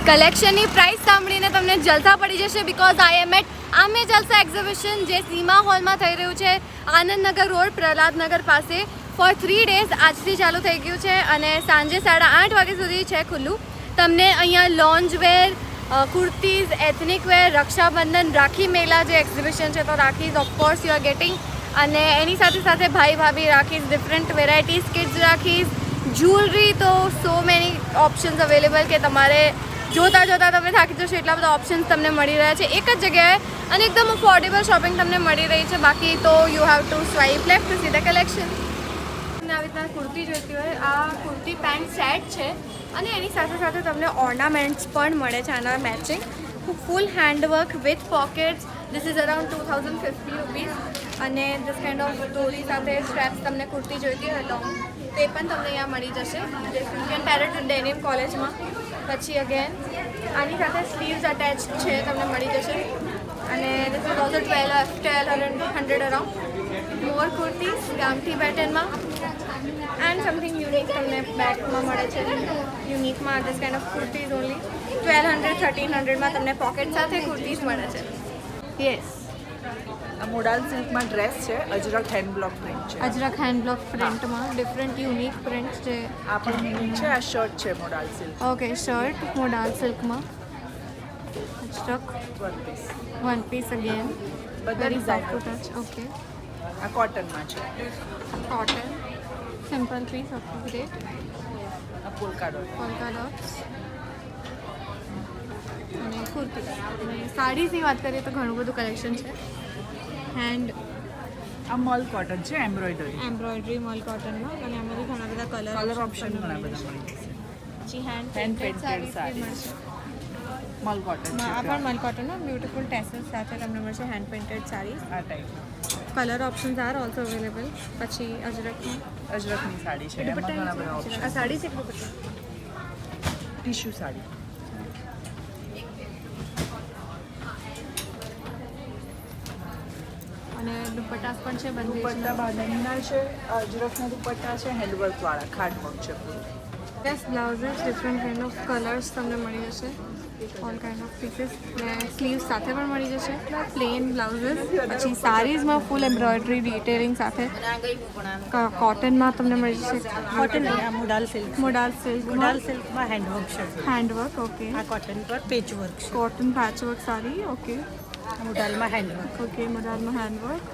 કલેક્શનની price સાંભળીને તમને જલસા પડી જશે બીકોઝ આઈ એમ એટ આમે જલસા એક્ઝિબિશન જે સીમા હોલમાં થઈ રહ્યું છે આનંદનગર રોડ પ્રહલાદનગર પાસે ફોર 3 days આજથી ચાલુ થઈ ગયું છે અને સાંજે 8:30 વાગ્યા સુધી છે ખુલ્લું. તમને અહીંયા લોન્જ વેર, કુર્તીઝ, એથનિક વેર, રક્ષાબંધન, રાખી મેલા જે એક્ઝિબિશન છે તો રાખીઝ ઓફકોર્સ યુ આર ગેટિંગ અને એની સાથે સાથે ભાઈ ભાભી રાખીઝ, ડિફરન્ટ વેરાયટીઝ, કિડ્સ રાખીઝ, જ્વેલરી તો સો મેની ઓપ્શન્સ અવેલેબલ કે તમારે જોતા તમે થાકી જશો એટલા બધા ઓપ્શન્સ તમને મળી રહ્યા છે એક જ જગ્યાએ અને એકદમ અફોર્ડેબલ શોપિંગ તમને મળી રહી છે. બાકી તો you have to swipe left to see the collection. તમને આવી રીતના કુર્તી જોઈતી હોય આ કુર્તી પેન્ટ સેટ છે અને એની સાથે સાથે તમને ઓર્નામેન્ટ્સ પણ મળે છે આના matching. Full handwork with pockets. This is around 2050 rupees અને ધીસ કાઇન્ડ ઓફ દોરી સાથે સ્ટ્રેપ્સ તમને કુર્તી જોઈતી હોય લોંગ તે પણ તમને અહીંયા મળી જશે. You can pair it denim કોલેજમાં. પછી અગેન આની સાથે સ્લીવ્સ અટેચ છે તમને મળી જશે અને this is also 1200 around. More kurtis ગામઠી પેટર્નમાં એન્ડ સમથિંગ યુનિક તમને બેગમાં મળે છે. યુનિકમાં this kind of kurtis only 1200-1300માં તમને પોકેટ સાથે કુર્તીઝ મળે છે. યસ, આ મોડાલ સિલ્કમાં ડ્રેસ છે, અજરક હેન્ડ બ્લોક પ્રિન્ટ છે. અજરક હેન્ડ બ્લોક પ્રિન્ટમાં ડિફરન્ટ યુનિક પ્રિન્ટ્સ છે. આ પણ યુનિક છે. આ શર્ટ છે modal silk. Okay, shirt modal સિલ્કમાં અજરક વન પીસ અગેન બધા very soft design. Touch. Okay, આ કોટનમાં છે. Cotton simple piece of great આ પોલકા ડોટ. પોલ્કા ડોટ્સ અને કુર્તી અને સાડીઝની વાત કરીએ તો ઘણું બધું કલેક્શન છે. હેન્ડ આ મલ કોટન છે, એમ્બ્રોઇડરી મલ કોટનમાં અને આમાંથી ઘણા બધા કલર ઓપ્શન ઘણા બધા મળી જશે. પછી hand Hand painted painted saris sarees. મળશે. મલ કોટન છે. આ પણ મલ કોટનનો બ્યુટીફુલ ટેસલ્સ સાથે તમને મળશે હેન્ડ પેઇન્ટેડ સાડીઝ. આ type colour options are also available. પછી અજરકની અજરકની સાડી છે. એમાં ઘણા બધા ઓપ્શન. આ સાડી છે કે ટીશ્યુ સાડી. અને દુપટ્ટાસ પણ છે દુપટ્ટા બાંધણીના છે. અજરકના દુપટ્ટા છે, હેન્ડવર્ક વાળા ખાટવર્ક છે પૂરું. Best blouses different kind of colours તમને મળી જશે. ઓલ કાઇન્ડ ઓફ પીસીસ ને સ્લીવ્સ સાથે પણ મળી જશે. પ્લેન બ્લાઉઝીસ પછી સાડીઝમાં ફૂલ એમ્બ્રોઇડરી ડિટેલિંગ સાથે કોટનમાં તમને મળી જશે. Cotton modal silk modal silk modal સિલ્કમાં હેન્ડવર્ક છે. હેન્ડવર્ક. ઓકે, આ કોટન પર પેચવર્ક છે. Cotton patchwork sari. ઓકે મોડાલમાં હેન્ડવર્ક. ઓકે, મોડાલમાં હેન્ડવર્ક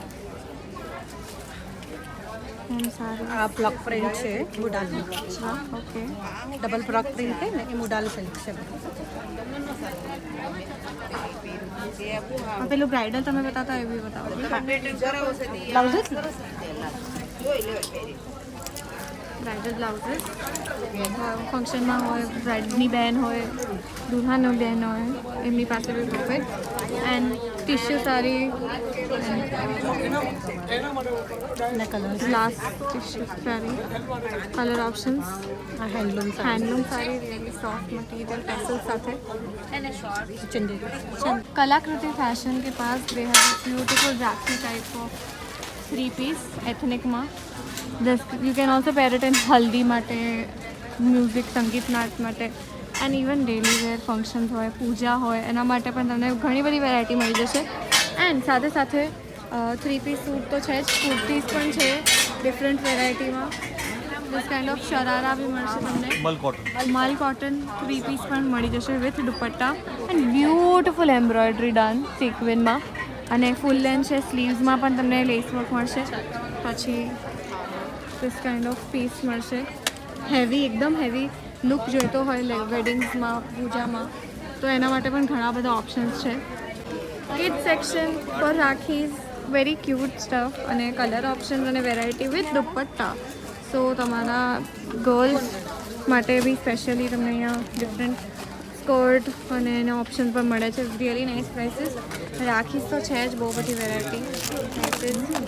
એન્ડ સાડી. આ બ્લોક પ્રિન્ટ છે મોડાલમાં. અચ્છા, ઓકે. ડબલ બ્લોક પ્રિન્ટ છે ને એ મોડાલ સિલ્ક છે. પેલું બ્રાઇડલ તમે બતાતા એ બી બતાવો. બ્લાઉઝીસ બ્રાઇડલ બ્લાઉઝીસ ફંક્શનમાં હોય, બ્રાઇડની બહેન હોય, દુલ્હાનો બહેન હોય એમની પાસે બી પરફેક્ટ. એન્ડ ટિશ્યુ સાડી અને colour glass tissue sari. Colour options આ handloom handloom sari really soft material tassel સાથે. ચંદેરી. कलाकृति फैशन के पास बेहद beautiful rakhi type of 3 piece एथनिकમાં. You can also pair it in haldi માટે, મ્યુઝિક સંગીત નાટ માટે and even daily wear functions હોય, પૂજા હોય એના માટે પણ તમને ઘણી બધી વેરાયટી મળી જશે. એન્ડ સાથે સાથે 3 પીસ સૂટ તો છે જ, કુર્તીઝ પણ છે ડિફરન્ટ વેરાયટીમાં. દિસ કાઇન્ડ ઓફ શરારા બી મળશે તમને. મલ કોટન 3 પીસ પણ મળી જશે with dupatta and beautiful embroidery done સિક્વિનમાં અને ફૂલ લેન્થ છે. સ્લીવ્સમાં પણ તમને લેસ વર્ક મળશે. પછી દિસ કાઇન્ડ ઓફ પીસ મળશે. હેવી, એકદમ હેવી લુક જોઈતો હોય વેડિંગ્સમાં, પૂજામાં તો એના માટે પણ ઘણા બધા ઓપ્શન્સ છે. Kid section for rakhis, very cute stuff અને કલર ઓપ્શન્સ અને વેરાયટી વિથ દુપટ્ટા. સો તમારા ગર્લ્સ માટે બી સ્પેશિયલી તમને અહીંયા ડિફરન્ટ સ્કર્ટ અને એના ઓપ્શન પણ મળે છે. Really nice prices. રાખીસ તો છે જ બહુ બધી વેરાયટી.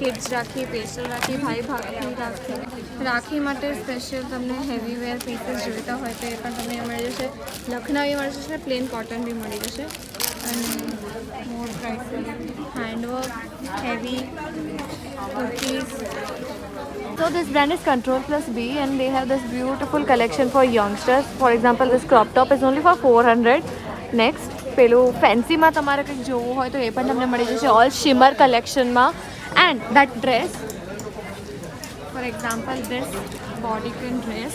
કિડ્સ રાખી, પેસ્ટલ રાખી, ભાઈ ભાભી રાખી. રાખી માટે સ્પેશિયલ તમને હેવી વેર પીસીસ જોઈતા હોય તો એ પણ તમને મળી જશે. લખનવી મળી જશે, પ્લેન કોટન બી મળી જશે અને more prices. Handwork, heavy kurtis So this brand is Control Plus B and they have this beautiful collection for youngsters. For example, this crop top is only for 400. Next, પેલું ફેન્સીમાં તમારે કંઈક જોવું હોય તો એ પણ તમને મળી જશે ઓલ શિમર કલેક્શનમાં. And that dress for example this body print dress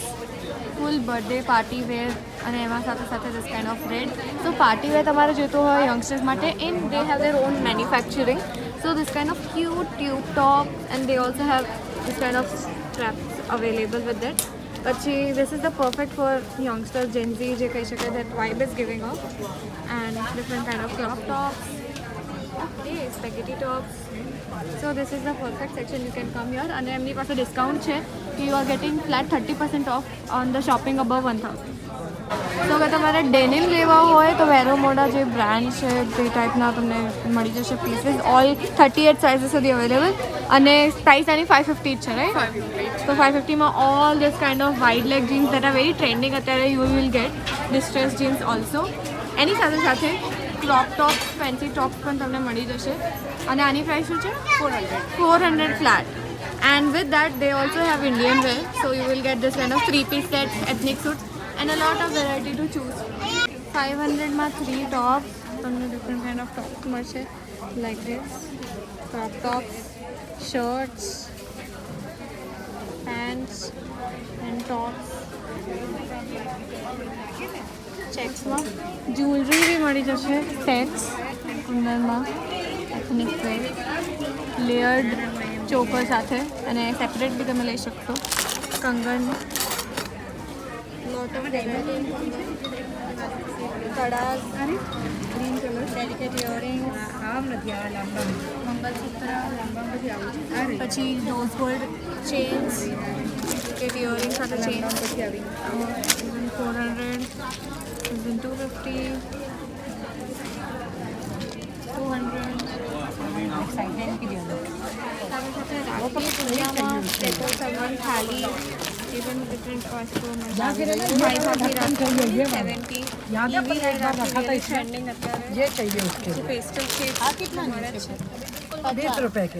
full birthday party wear અને એમાં સાથે સાથે this kind of red. So party wear તમારે જોઈતું હોય યંગસ્ટર્સ માટે in they have their own manufacturing. So this kind of cute tube top and they also have this kind of straps available with that. પછી this is the perfect for youngsters, Gen Z જે કહી શકાય, that vibe is giving off. And different kind of crop tops, okay, spaghetti tops. So this is the perfect section, you can come here. અને એમની પાસે discount છે કે you are getting flat 30% off on the shopping above 1000. તો અગર તમારે denim લેવા હોય તો વેરોમોડા જે બ્રાન્ડ છે તે ટાઈપના તમને મળી જશે પીસીસ ઓલ 38 સાઇઝીસ સુધી અવેલેબલ. અને પ્રાઇસ આની 550 જ છે રાઈટ. તો 550માં all this kind of wide leg jeans that are very trending અત્યારે you will get distress jeans also. એની સાથે સાથે ક્રોપ ટોપ્સ ફેન્સી ટોપ્સ પણ તમને મળી જશે. અને આની પ્રાઇસ શું છે 400 flat. And with that they also have Indian wear. So you will get this kind of 3-piece set ethnic suit and a lot of variety to choose. 500માં 3 tops તમને different kind of tops મળશે like this, crop tops, shirts, pants and tops. ચેક્સમાં jewellery બી મળી જશે sets અંદરમાં ethnic વેર layered choker સાથે અને સેપરેટ બી તમે લઈ શકશો. કંગન કડાસ green colour delicate earrings mangalsutra પછી rose gold chains delicate earrings સાથે ચેન્સ 400 250 200 સાથે પૂજામાં ડેકોર સલવાન થાળી even different costume भाई भाभी राखी 70 याद है पर एक बार रखा था इसमें ट्रेंडिंग અત્યારે જે चाहिए उसके पेस्टल शेड આ કેટલા મળે છે 20 रुपए के.